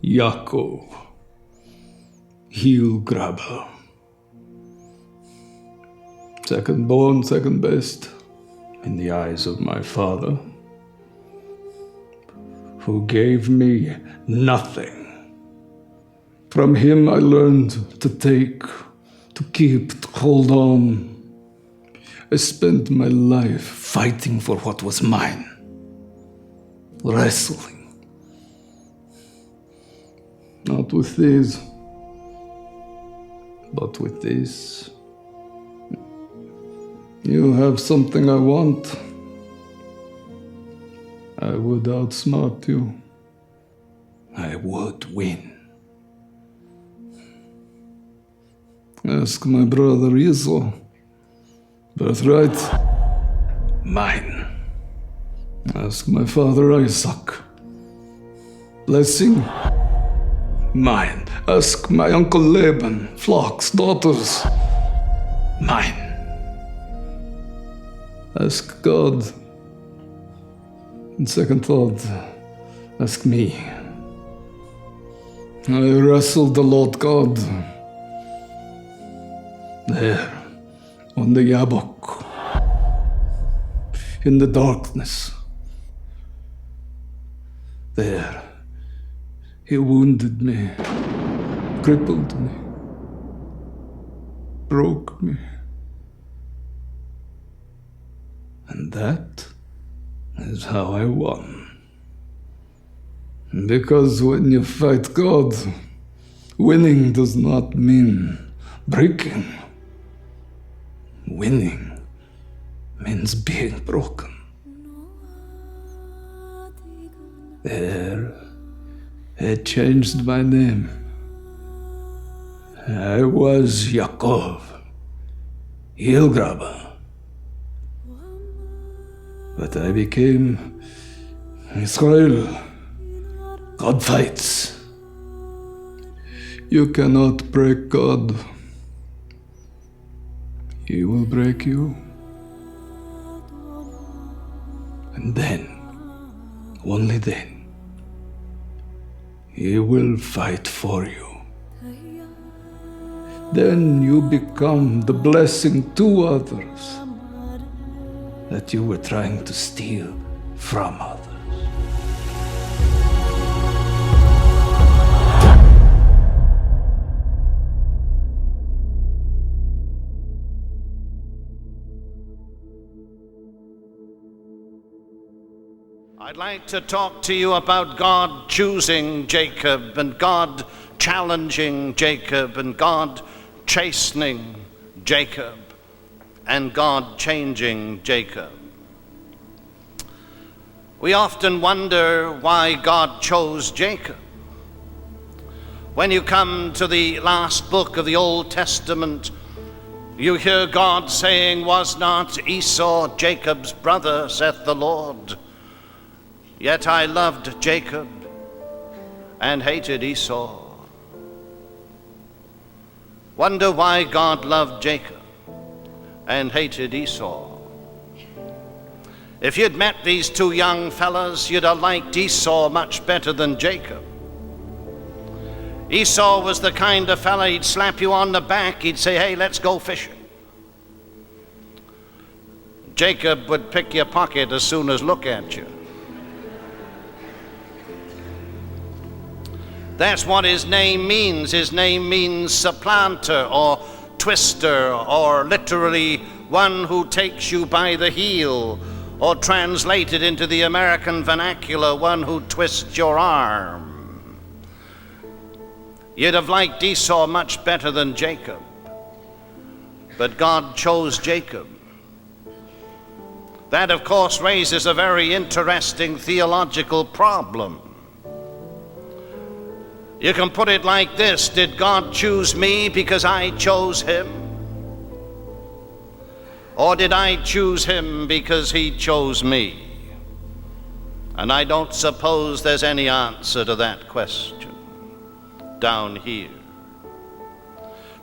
Yaakov, heel grabber. Second born, second best in the eyes of my father, who gave me nothing. From him I learned to take, to keep, to hold on. I spent my life fighting for what was mine, wrestling. Not with these, but with this. You have something I want. I would outsmart you. I would win. Ask my brother Esau. Birthright, mine. Ask my father Isaac. Blessing, mine. Ask my uncle Laban. Flocks, daughters, mine. Ask God. In second thought, ask me. I wrestled the Lord God. There, on the Yabok, in the darkness. There, he wounded me, crippled me, broke me. And that is how I won. Because when you fight God, winning does not mean breaking. Winning means being broken. There, it changed my name. I was Yaakov, heel grabber. But I became Israel. God fights. You cannot break God. He will break you. And then, only then, he will fight for you. Then you become the blessing to others that you were trying to steal from others. I'd like to talk to you about God choosing Jacob and God challenging Jacob and God chastening Jacob and God changing Jacob. We often wonder why God chose Jacob. When you come to the last book of the Old Testament, you hear God saying, "Was not Esau Jacob's brother, saith the Lord? Yet I loved Jacob and hated Esau." Wonder why God loved Jacob and hated Esau. If you'd met these two young fellas, you'd have liked Esau much better than Jacob. Esau was the kind of fella, he'd slap you on the back, he'd say, "Hey, let's go fishing." Jacob would pick your pocket as soon as look at you. That's what his name means. His name means supplanter or twister, or literally one who takes you by the heel, or translated into the American vernacular, one who twists your arm. You'd have liked Esau much better than Jacob, but God chose Jacob. That, of course, raises a very interesting theological problem. You can put it like this: did God choose me because I chose him? Or did I choose him because he chose me? And I don't suppose there's any answer to that question down here.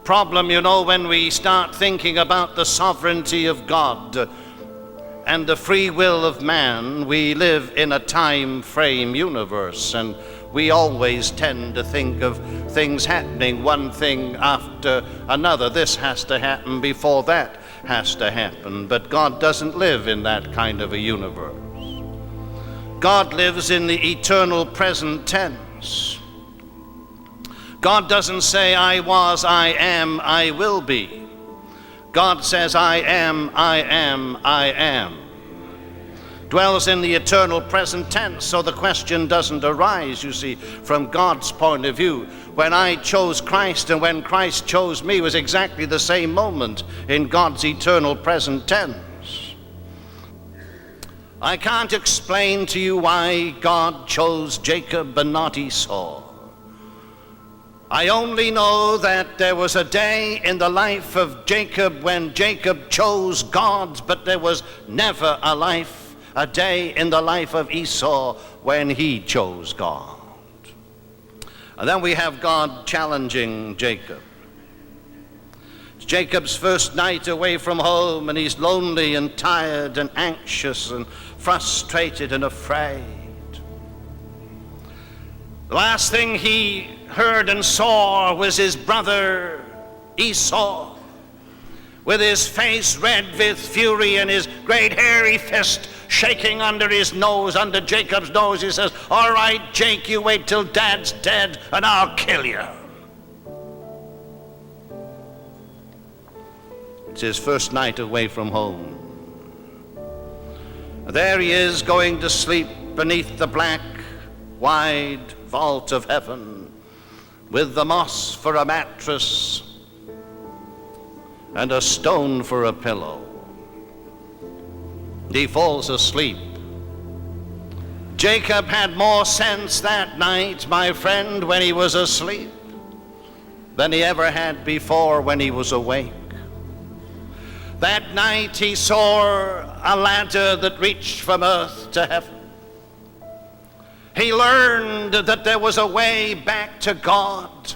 Problem, you know, when we start thinking about the sovereignty of God, and the free will of man, we live in a time frame universe, and we always tend to think of things happening one thing after another. This has to happen before that has to happen. But God doesn't live in that kind of a universe. God lives in the eternal present tense. God doesn't say, I was, I am, I will be. God says, I am, I am, I am. Dwells in the eternal present tense, so the question doesn't arise, you see, from God's point of view. When I chose Christ and when Christ chose me was exactly the same moment in God's eternal present tense. I can't explain to you why God chose Jacob and not Esau. I only know that there was a day in the life of Jacob when Jacob chose God, but there was never a day in the life of Esau when he chose God. And then we have God challenging Jacob. It's Jacob's first night away from home, and he's lonely and tired and anxious and frustrated and afraid. The last thing he heard and saw was his brother Esau, with his face red with fury and his great hairy fist shaking under his nose, under Jacob's nose. He says, all right, Jake, you wait till Dad's dead and I'll kill you. It's his first night away from home. There he is, going to sleep beneath the black, wide vault of heaven, with the moss for a mattress and a stone for a pillow. He falls asleep. Jacob had more sense that night, my friend, when he was asleep than he ever had before when he was awake. That night he saw a ladder that reached from earth to heaven. He learned that there was a way back to God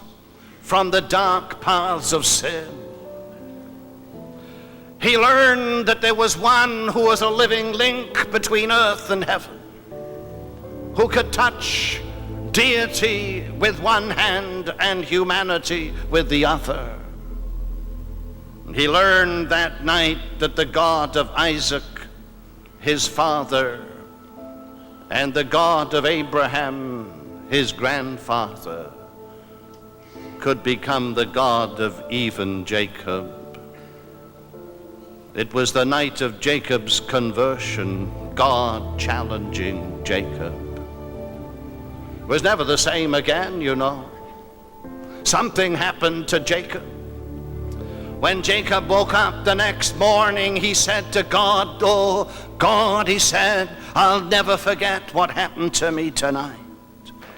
from the dark paths of sin. He learned that there was one who was a living link between earth and heaven, who could touch deity with one hand and humanity with the other. He learned that night that the God of Isaac, his father, and the God of Abraham, his grandfather, could become the God of even Jacob. It was the night of Jacob's conversion, God challenging Jacob. It was never the same again, you know. Something happened to Jacob. When Jacob woke up the next morning, he said to God, oh, God, he said, I'll never forget what happened to me tonight.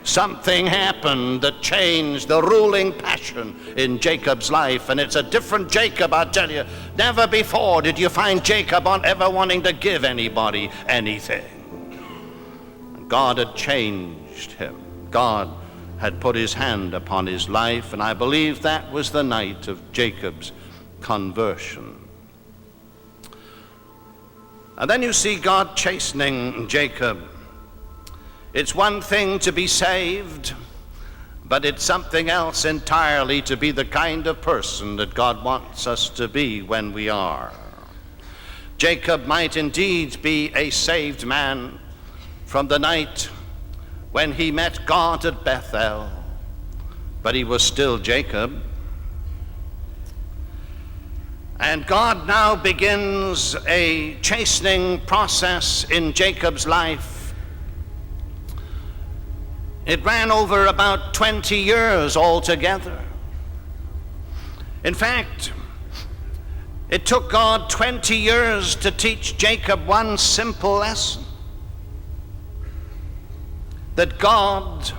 Something happened that changed the ruling passion in Jacob's life, and it's a different Jacob, I tell you. Never before did you find Jacob ever wanting to give anybody anything. God had changed him. God had put his hand upon his life, and I believe that was the night of Jacob's conversion. And then you see God chastening Jacob. It's one thing to be saved, but it's something else entirely to be the kind of person that God wants us to be when we are. Jacob might indeed be a saved man from the night when he met God at Bethel, but he was still Jacob. And God now begins a chastening process in Jacob's life. It ran over about 20 years altogether. In fact, it took God 20 years to teach Jacob one simple lesson: that God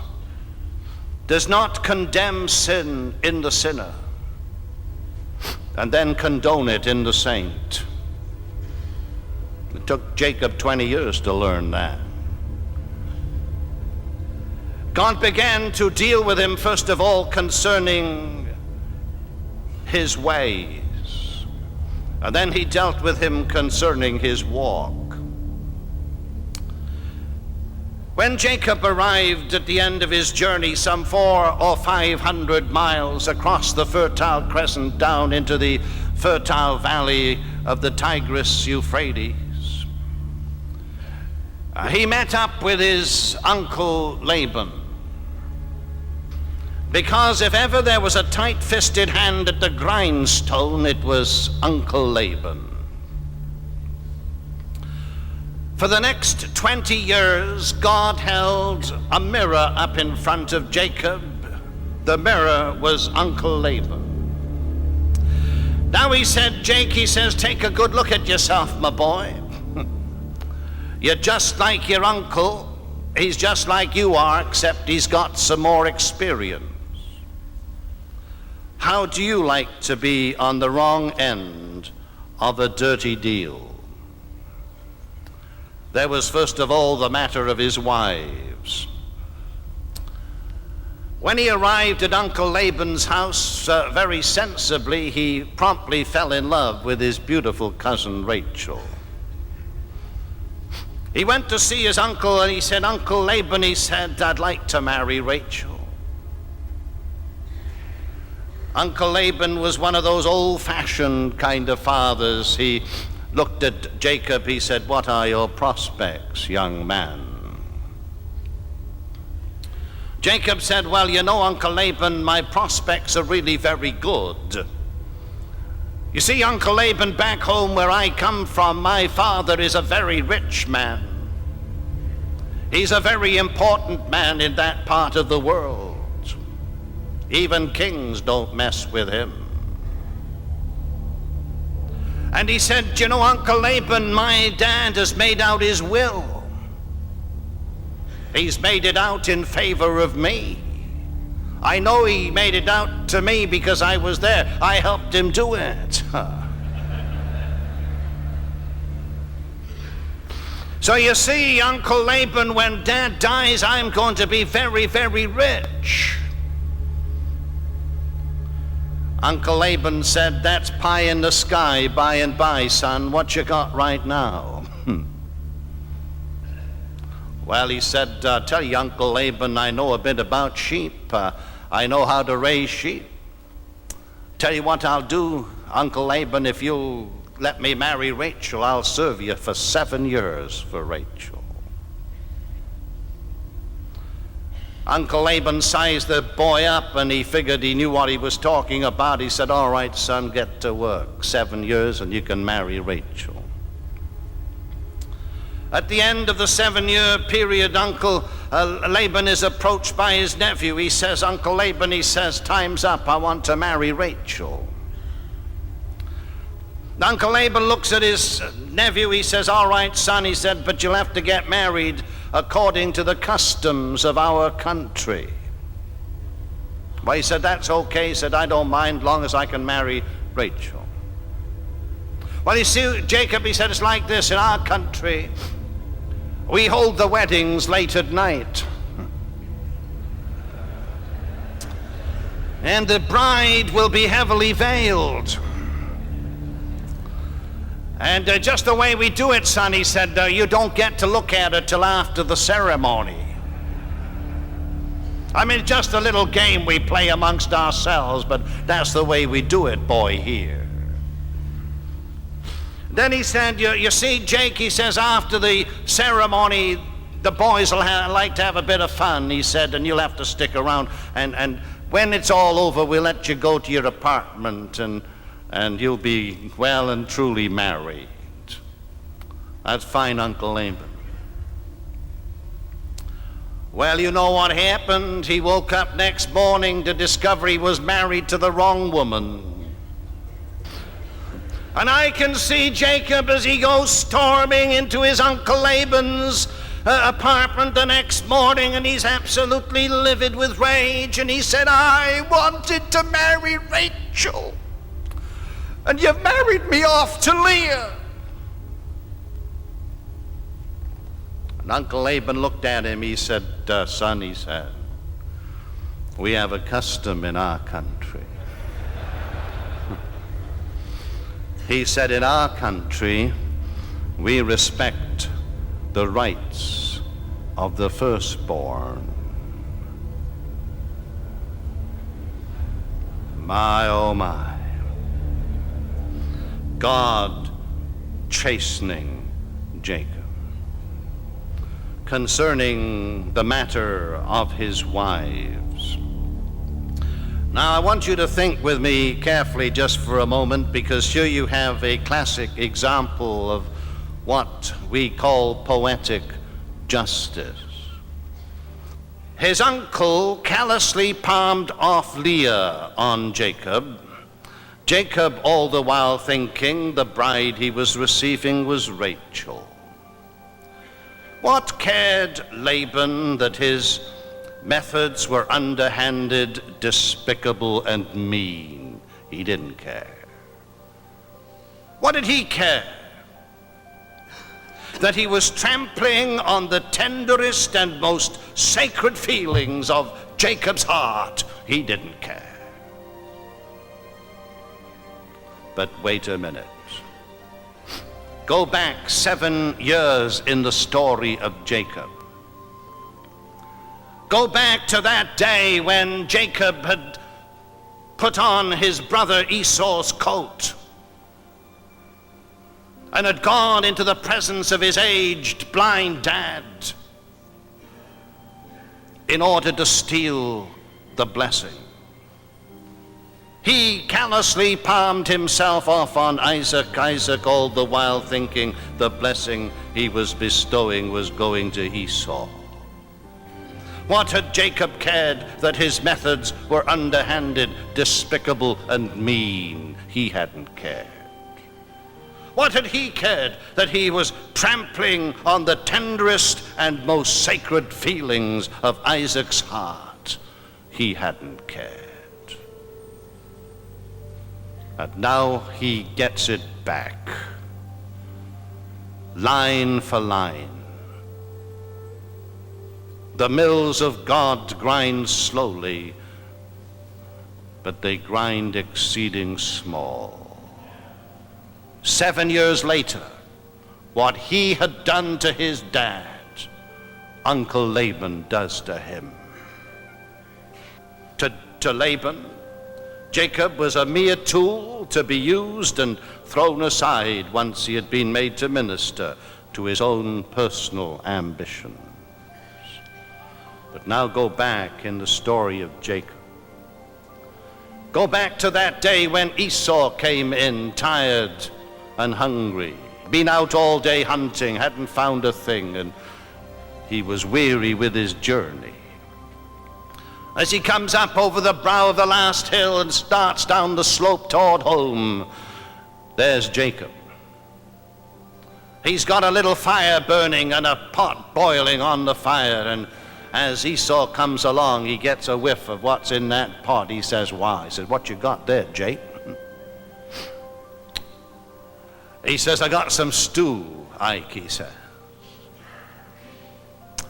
does not condemn sin in the sinner and then condone it in the saint. It took Jacob 20 years to learn that. God began to deal with him, first of all, concerning his ways. And then he dealt with him concerning his walk. When Jacob arrived at the end of his journey, some 400 or 500 miles across the Fertile Crescent down into the fertile valley of the Tigris-Euphrates, he met up with his uncle Laban. Because if ever there was a tight-fisted hand at the grindstone, it was Uncle Laban. For the next 20 years, God held a mirror up in front of Jacob. The mirror was Uncle Laban. Now he said, Jake, he says, take a good look at yourself, my boy. You're just like your uncle. He's just like you are, except he's got some more experience. How do you like to be on the wrong end of a dirty deal? There was first of all the matter of his wives. When he arrived at Uncle Laban's house, very sensibly, he promptly fell in love with his beautiful cousin Rachel. He went to see his uncle and he said, Uncle Laban, he said, I'd like to marry Rachel. Uncle Laban was one of those old-fashioned kind of fathers. He looked at Jacob, he said, what are your prospects, young man? Jacob said, well, you know, Uncle Laban, my prospects are really very good. You see, Uncle Laban, back home where I come from, my father is a very rich man. He's a very important man in that part of the world. Even kings don't mess with him. And he said, you know, Uncle Laban, my dad has made out his will. He's made it out in favor of me. I know he made it out to me because I was there. I helped him do it. So you see, Uncle Laban, when Dad dies, I'm going to be very, very rich. Uncle Laban said, that's pie in the sky by and by, son. What you got right now? Well, he said, tell you, Uncle Laban, I know a bit about sheep. I know how to raise sheep. Tell you what I'll do, Uncle Laban, if you'll let me marry Rachel, I'll serve you for 7 years for Rachel. Uncle Laban sized the boy up and he figured he knew what he was talking about. He said, all right, son, get to work. 7 years and you can marry Rachel. At the end of the 7-year period, Uncle Laban is approached by his nephew. He says, Uncle Laban, he says, time's up. I want to marry Rachel. Uncle Laban looks at his nephew. He says, all right, son, he said, but you'll have to get married according to the customs of our country. Well, he said, that's okay. He said, I don't mind, long as I can marry Rachel. Well, you see, Jacob, he said, it's like this. In our country, we hold the weddings late at night. And the bride will be heavily veiled. And just the way we do it, son, he said, you don't get to look at her till after the ceremony. I mean, just a little game we play amongst ourselves, but that's the way we do it, boy, here. Then he said, you see, Jake, he says, after the ceremony, the boys will like to have a bit of fun, he said, and you'll have to stick around. And when it's all over, we'll let you go to your apartment and you'll be well and truly married. That's fine, Uncle Laban. Well, you know what happened? He woke up next morning to discover he was married to the wrong woman. And I can see Jacob as he goes storming into his Uncle Laban's apartment the next morning, and he's absolutely livid with rage, and he said, I wanted to marry Rachel, and you've married me off to Leah. And Uncle Laban looked at him. He said, son, he said, we have a custom in our country. He said, in our country, we respect the rights of the firstborn. My, oh my. God chastening Jacob concerning the matter of his wives. Now, I want you to think with me carefully just for a moment, because here you have a classic example of what we call poetic justice. His uncle callously palmed off Leah on Jacob. Jacob all the while thinking the bride he was receiving was Rachel. What cared Laban that his methods were underhanded, despicable, and mean? He didn't care. What did he care? That he was trampling on the tenderest and most sacred feelings of Jacob's heart? He didn't care. But wait a minute. Go back 7 years in the story of Jacob. Go back to that day when Jacob had put on his brother Esau's coat and had gone into the presence of his aged, blind dad in order to steal the blessing. He callously palmed himself off on Isaac, all the while thinking the blessing he was bestowing was going to Esau. What had Jacob cared that his methods were underhanded, despicable, and mean? He hadn't cared. What had he cared that he was trampling on the tenderest and most sacred feelings of Isaac's heart? He hadn't cared. And now he gets it back, line for line. The mills of God grind slowly, but they grind exceeding small. 7 years later, what he had done to his dad, Uncle Laban does to him. To Laban, Jacob was a mere tool to be used and thrown aside once he had been made to minister to his own personal ambitions. But now go back in the story of Jacob. Go back to that day when Esau came in tired and hungry, been out all day hunting, hadn't found a thing, and he was weary with his journey. As he comes up over the brow of the last hill and starts down the slope toward home, there's Jacob. He's got a little fire burning and a pot boiling on the fire, and as Esau comes along, he gets a whiff of what's in that pot. He says, "Wow." He says, "What you got there, Jake?" He says, "I got some stew, Ike," he says.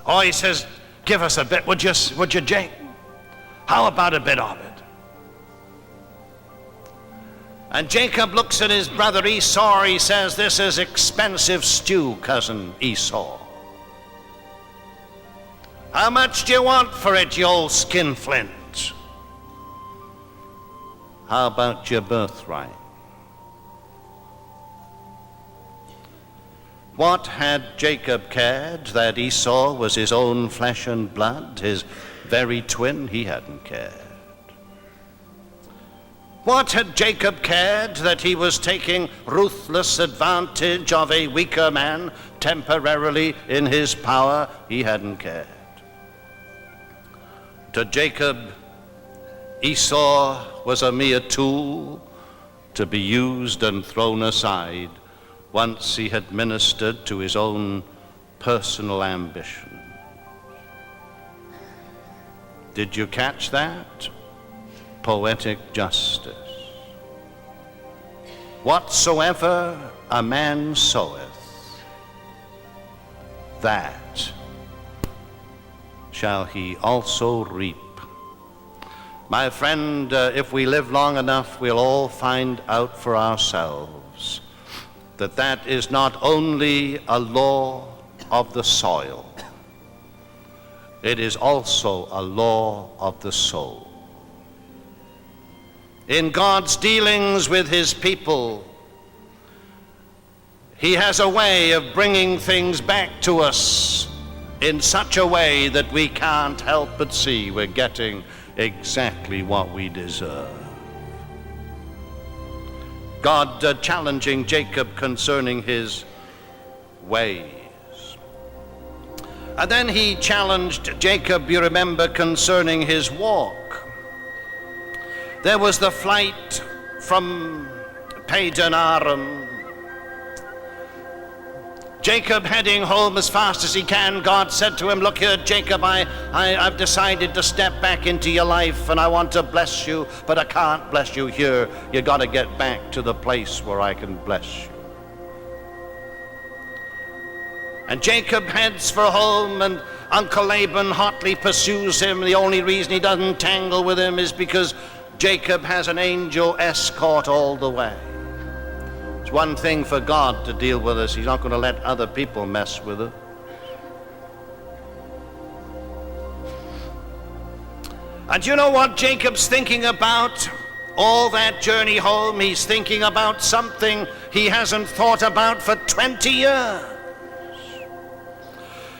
Oh, he says, "Give us a bit, would you, Jake? How about a bit of it?" And Jacob looks at his brother Esau. He says, "This is expensive stew, cousin Esau. How much do you want for it, you old skinflint? How about your birthright?" What had Jacob cared that Esau was his own flesh and blood, his very twin? He hadn't cared. What had Jacob cared that he was taking ruthless advantage of a weaker man temporarily in his power? He hadn't cared. To Jacob, Esau was a mere tool to be used and thrown aside once he had ministered to his own personal ambition. Did you catch that? Poetic justice. Whatsoever a man soweth, that shall he also reap. My friend, if we live long enough, we'll all find out for ourselves that that is not only a law of the soil, it is also a law of the soul. In God's dealings with his people, he has a way of bringing things back to us in such a way that we can't help but see we're getting exactly what we deserve. God challenging Jacob concerning his ways. And then he challenged Jacob, you remember, concerning his walk. There was the flight from Padan Aram. Jacob heading home as fast as he can. God said to him, look here, Jacob, I've decided to step back into your life and I want to bless you, but I can't bless you here. You got to get back to the place where I can bless you. And Jacob heads for home, and Uncle Laban hotly pursues him. The only reason he doesn't tangle with him is because Jacob has an angel escort all the way. It's one thing for God to deal with us. He's not going to let other people mess with us. And you know what Jacob's thinking about? All that journey home, he's thinking about something he hasn't thought about for 20 years.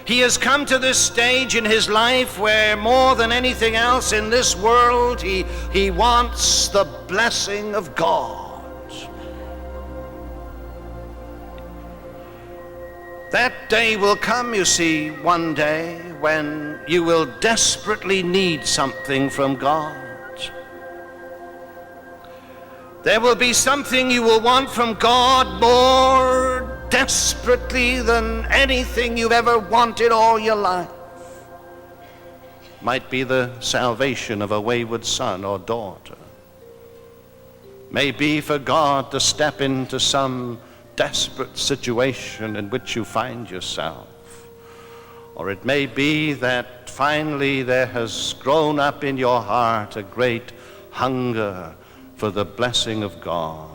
He has come to this stage in his life where more than anything else in this world, he wants the blessing of God. That day will come, you see, one day when you will desperately need something from God. There will be something you will want from God more desperately than anything you've ever wanted all your life. Might be the salvation of a wayward son or daughter. May be for God to step into some desperate situation in which you find yourself. Or it may be that finally there has grown up in your heart a great hunger for the blessing of God.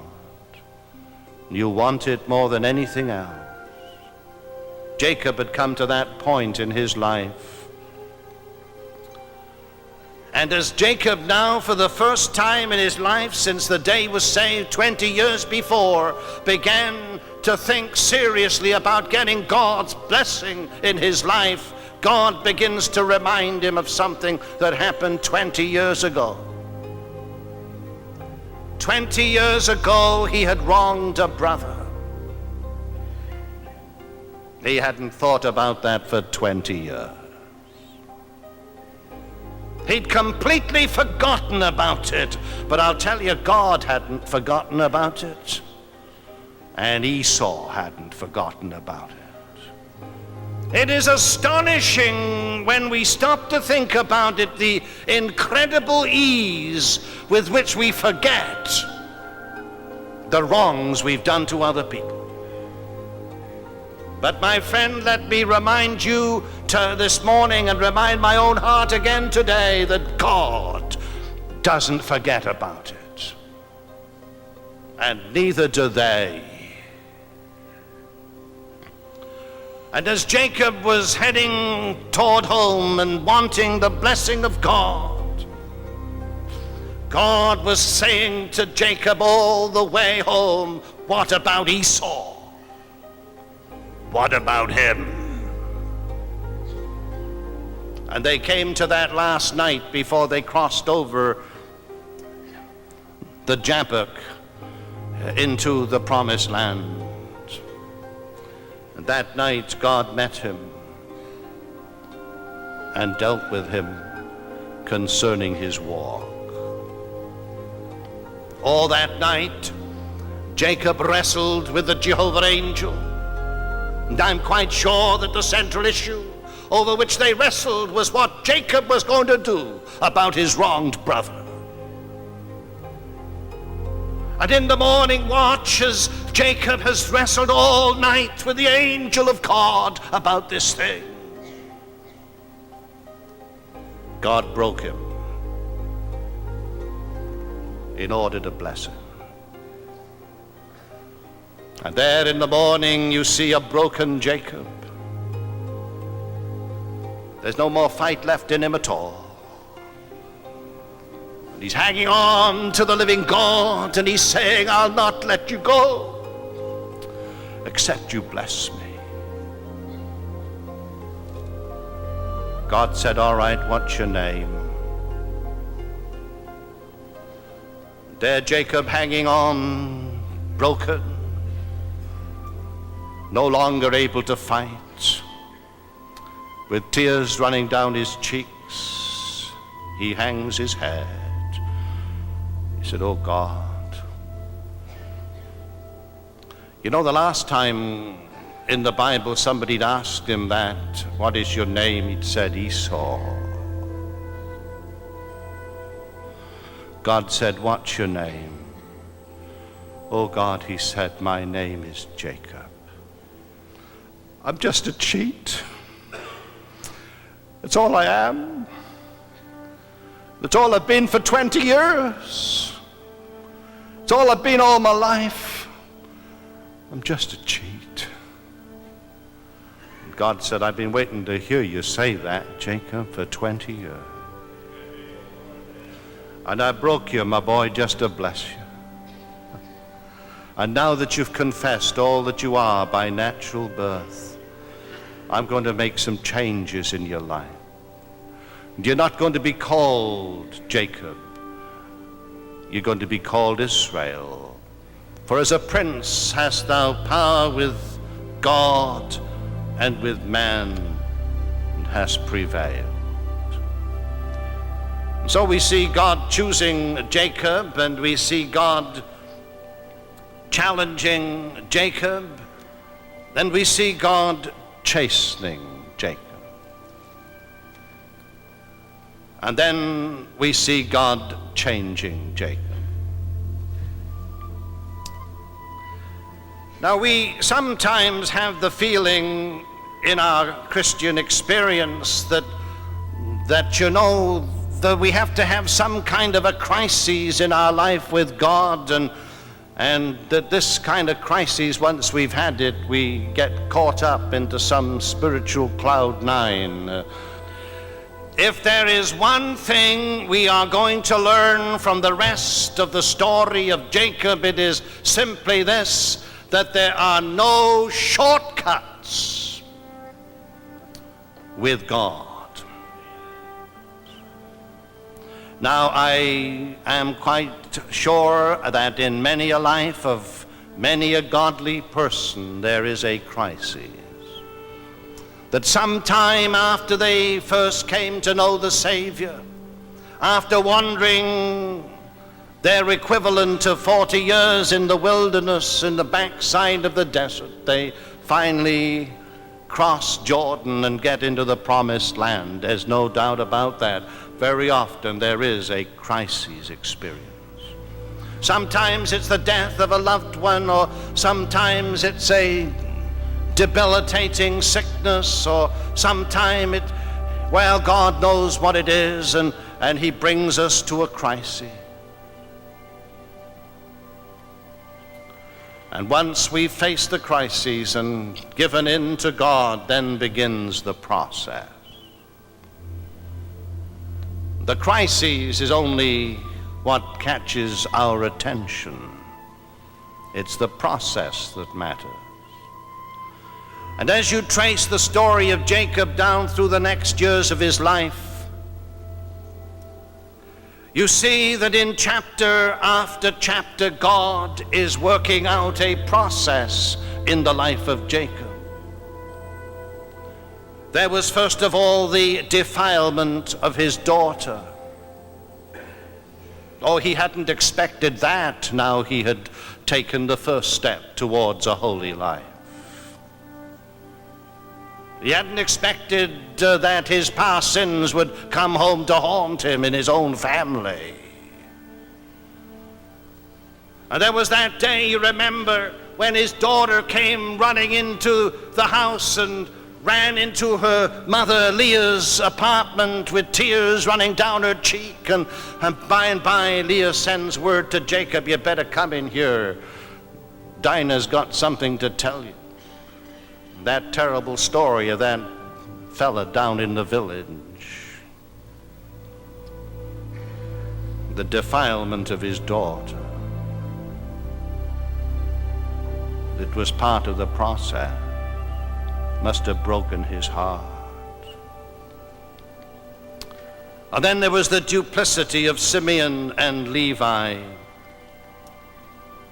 You want it more than anything else. Jacob had come to that point in his life. And as Jacob now, for the first time in his life since the day he was saved 20 years before, began to think seriously about getting God's blessing in his life, God begins to remind him of something that happened 20 years ago. 20 years ago, he had wronged a brother. He hadn't thought about that for 20 years. He'd completely forgotten about it. But I'll tell you, God hadn't forgotten about it. And Esau hadn't forgotten about it. It is astonishing when we stop to think about it, the incredible ease with which we forget the wrongs we've done to other people. But my friend, let me remind you this morning and remind my own heart again today that God doesn't forget about it. And neither do they. And as Jacob was heading toward home and wanting the blessing of God, God was saying to Jacob all the way home, what about Esau? What about him? And they came to that last night before they crossed over the Jabbok into the promised land. And that night God met him and dealt with him concerning his walk. All that night Jacob wrestled with the Jehovah angel. And I'm quite sure that the central issue over which they wrestled was what Jacob was going to do about his wronged brother. And in the morning watch, as Jacob has wrestled all night with the angel of God about this thing, God broke him. in order to bless him. And there in the morning you see a broken Jacob. There's no more fight left in him at all. And he's hanging on to the living God, and he's saying, I'll not let you go except you bless me. God said, all right, what's your name? There Jacob hanging on, broken, no longer able to fight, with tears running down his cheeks, he hangs his head. He said, oh God. You know, the last time in the Bible somebody'd asked him that, what is your name? He'd said Esau. God said, what's your name? Oh God, he said, my name is Jacob. I'm just a cheat. That's all I am. That's all I've been for 20 years. It's all I've been all my life. I'm just a cheat. And God said, I've been waiting to hear you say that, Jacob, for 20 years. And I broke you, my boy, just to bless you. And now that you've confessed all that you are by natural birth, I'm going to make some changes in your life. You're not going to be called Jacob. You're going to be called Israel. For as a prince hast thou power with God and with man, and hast prevailed. So we see God choosing Jacob, and we see God challenging Jacob, and we see God chastening Jacob. And then we see God changing Jacob. Now we sometimes have the feeling in our Christian experience that you know, that we have to have some kind of a crisis in our life with God, and that this kind of crisis, once we've had it, we get caught up into some spiritual cloud nine. If there is one thing we are going to learn from the rest of the story of Jacob, it is simply this, that there are no shortcuts with God. Now, I am quite sure that in many a life of many a godly person, there is a crisis. That sometime after they first came to know the Savior, after wandering their equivalent of 40 years in the wilderness, in the backside of the desert, they finally cross Jordan and get into the promised land. There's no doubt about that. Very often there is a crisis experience. Sometimes it's the death of a loved one, or sometimes it's a debilitating sickness, or sometime God knows what it is, and he brings us to a crisis. And once we've faced the crises and given in to God, then begins the process. The crisis is only what catches our attention. It's the process that matters. And as you trace the story of Jacob down through the next years of his life, you see that in chapter after chapter, God is working out a process in the life of Jacob. There was first of all the defilement of his daughter. Oh, he hadn't expected that. Now he had taken the first step towards a holy life. He hadn't expected that his past sins would come home to haunt him in his own family. And there was that day, you remember, when his daughter came running into the house and ran into her mother Leah's apartment with tears running down her cheek, and by and by Leah sends word to Jacob, you better come in here. Dinah's got something to tell you. That terrible story of that fella down in the village. The defilement of his daughter. It was part of the process. Must have broken his heart. And then there was the duplicity of Simeon and Levi.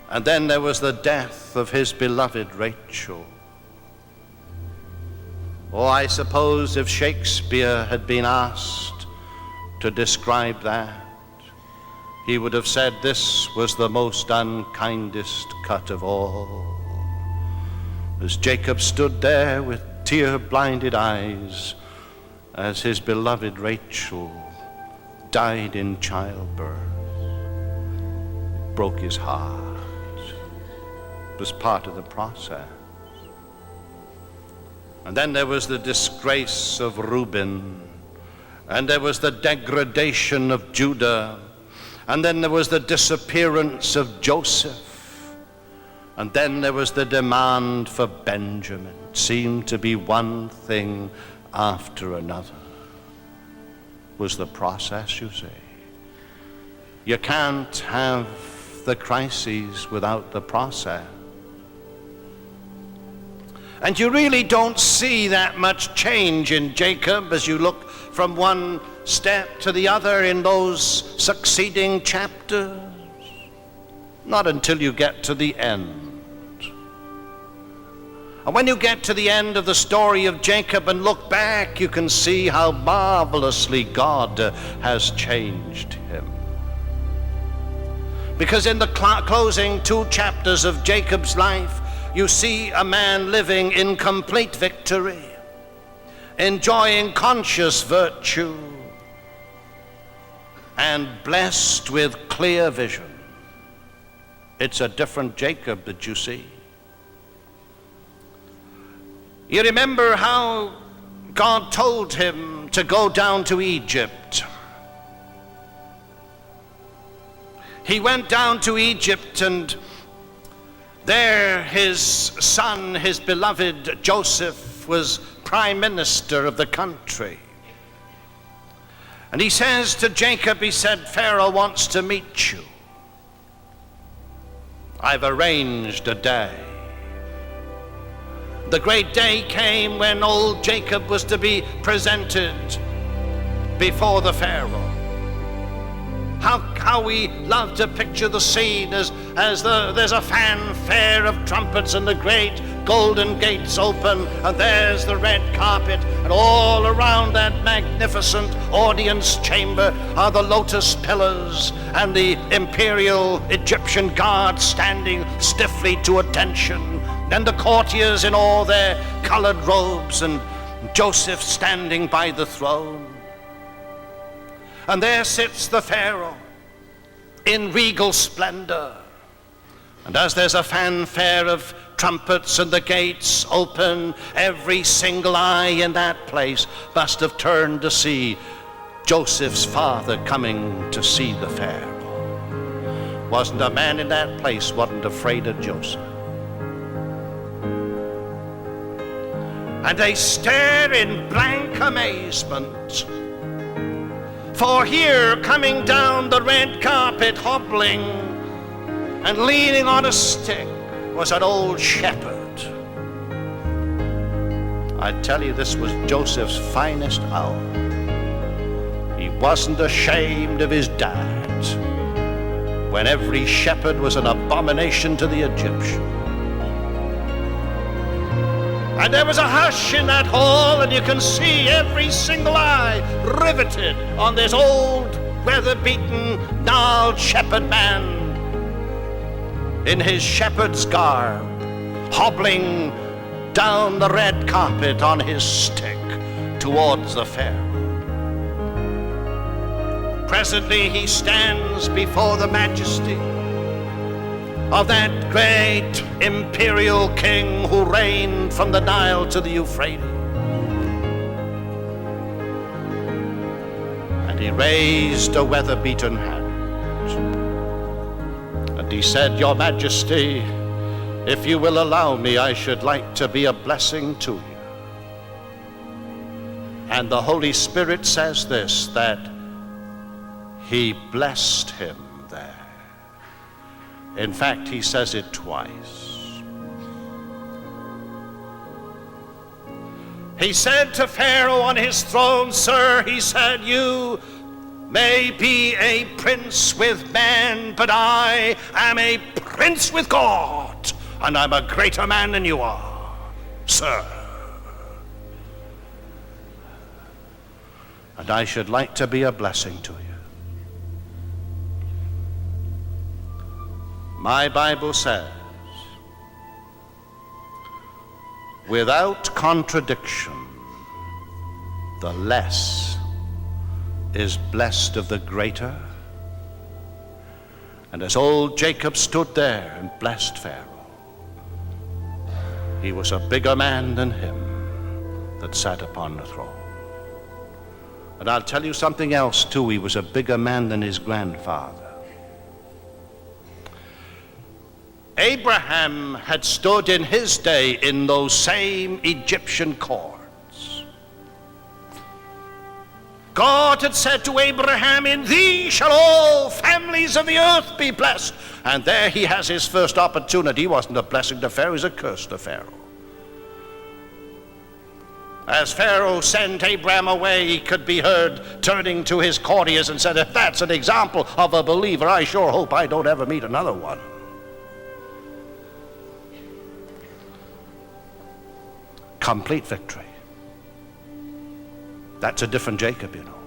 And then there was the death of his beloved Rachel. Oh, I suppose if Shakespeare had been asked to describe that, he would have said this was the most unkindest cut of all. As Jacob stood there with tear-blinded eyes, as his beloved Rachel died in childbirth, it broke his heart. It was part of the process. And then there was the disgrace of Reuben, and there was the degradation of Judah, and then there was the disappearance of Joseph. And then there was the demand for Benjamin. It seemed to be one thing after another. It was the process, you see. You can't have the crises without the process. And you really don't see that much change in Jacob as you look from one step to the other in those succeeding chapters. Not until you get to the end. And when you get to the end of the story of Jacob and look back, you can see how marvelously God has changed him. Because in the closing 2 chapters of Jacob's life, you see a man living in complete victory, enjoying conscious virtue, and blessed with clear vision. It's a different Jacob that you see. You remember how God told him to go down to Egypt. He went down to Egypt, and there his son, his beloved Joseph, was prime minister of the country. And he says to Jacob, he said, Pharaoh wants to meet you. I've arranged a day. The great day came when old Jacob was to be presented before the Pharaoh. How we love to picture the scene as there's a fanfare of trumpets and the great golden gates open, and there's the red carpet, and all around that magnificent audience chamber are the lotus pillars and the imperial Egyptian guards standing stiffly to attention, and the courtiers in all their colored robes, and Joseph standing by the throne. And there sits the Pharaoh in regal splendor. And as there's a fanfare of trumpets and the gates open, every single eye in that place must have turned to see Joseph's father coming to see the Pharaoh. Wasn't a man in that place wasn't afraid of Joseph. And they stare in blank amazement. For here, coming down the red carpet, hobbling and leaning on a stick, was an old shepherd. I tell you, this was Joseph's finest hour. He wasn't ashamed of his dad, when every shepherd was an abomination to the Egyptians. And there was a hush in that hall, and you can see every single eye riveted on this old, weather-beaten, gnarled shepherd man in his shepherd's garb, hobbling down the red carpet on his stick towards the Pharaoh. Presently he stands before the majesty of that great imperial king who reigned from the Nile to the Euphrates. he raised a weather-beaten hand. And he said, "Your Majesty, if you will allow me, I should like to be a blessing to you." And the Holy Spirit says this, that he blessed him there. In fact, he says it twice. He said to Pharaoh on his throne, "Sir," he said, "you may be a prince with man, but I am a prince with God, and I'm a greater man than you are, sir. And I should like to be a blessing to you." My Bible says, without contradiction, the less is blessed of the greater. And as old Jacob stood there and blessed Pharaoh, he was a bigger man than him that sat upon the throne. And I'll tell you something else too, he was a bigger man than his grandfather. Abraham had stood in his day in those same Egyptian courts. God had said to Abraham, "In thee shall all families of the earth be blessed." And there he has his first opportunity. He wasn't a blessing to Pharaoh, he was a curse to Pharaoh. As Pharaoh sent Abraham away, he could be heard turning to his courtiers and said, "If that's an example of a believer, I sure hope I don't ever meet another one." Complete victory. That's a different Jacob, you know.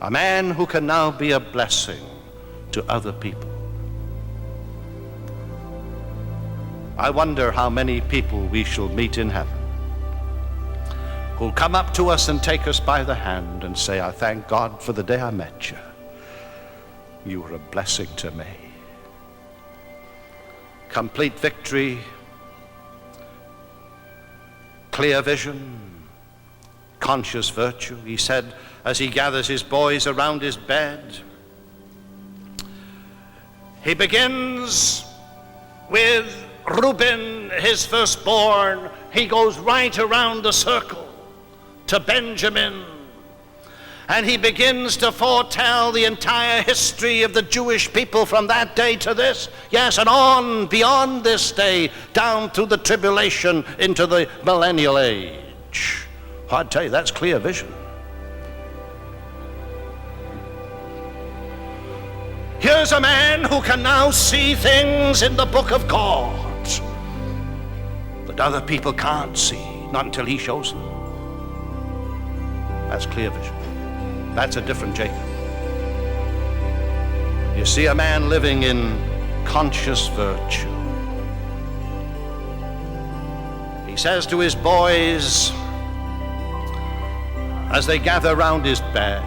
A man who can now be a blessing to other people. I wonder how many people we shall meet in heaven who'll come up to us and take us by the hand and say, "I thank God for the day I met you. You were a blessing to me." Complete victory, clear vision, conscious virtue. He said, as he gathers his boys around his bed, he begins with Reuben, his firstborn. He goes right around the circle to Benjamin, and he begins to foretell the entire history of the Jewish people from that day to this. Yes, and on beyond this day, down through the tribulation into the millennial age. I'd tell you, that's clear vision. Here's a man who can now see things in the book of God that other people can't see, not until he shows them. That's clear vision. That's a different Jacob. You see a man living in conscious virtue. He says to his boys, as they gather round his bed,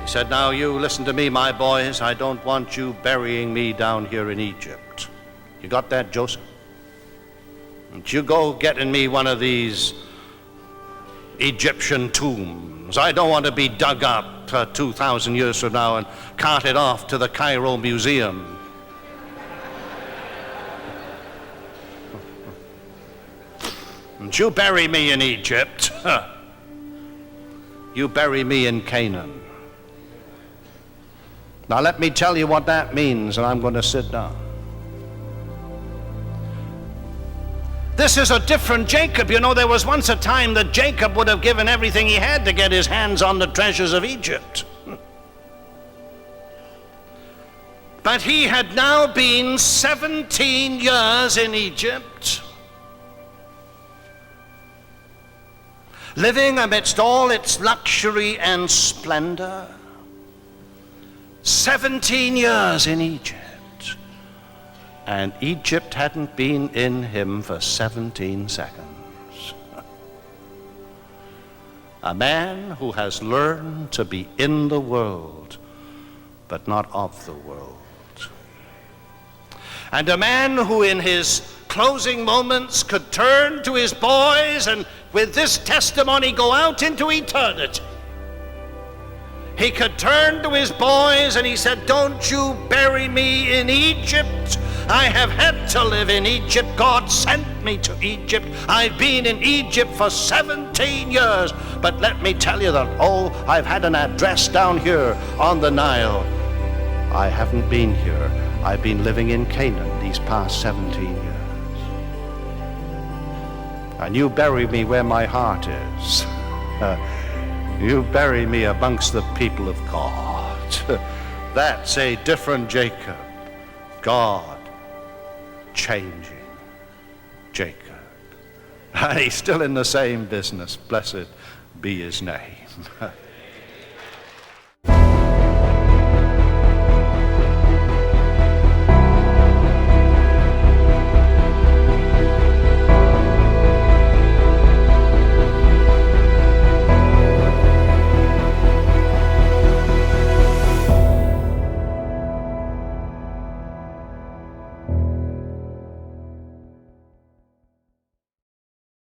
he said, "Now you listen to me, my boys. I don't want you burying me down here in Egypt. You got that, Joseph? Don't you go getting me one of these Egyptian tombs. I don't want to be dug up 2,000 years from now and carted off to the Cairo Museum. Don't you bury me in Egypt. You bury me in Canaan." Now let me tell you what that means, and I'm going to sit down. This is a different Jacob. You know, there was once a time that Jacob would have given everything he had to get his hands on the treasures of Egypt. But he had now been 17 years in Egypt, living amidst all its luxury and splendor. 17 years in Egypt. And Egypt hadn't been in him for 17 seconds. A man who has learned to be in the world, but not of the world. And a man who in his closing moments could turn to his boys and with this testimony go out into eternity. He could turn to his boys and he said, "Don't you bury me in Egypt. I have had to live in Egypt. God sent me to Egypt. I've been in Egypt for 17 years. But let me tell you that, I've had an address down here on the Nile. I haven't been here. I've been living in Canaan these past 17 years. And you bury me where my heart is. You bury me amongst the people of God." That's a different Jacob. God changing Jacob. And he's still in the same business. Blessed be his name.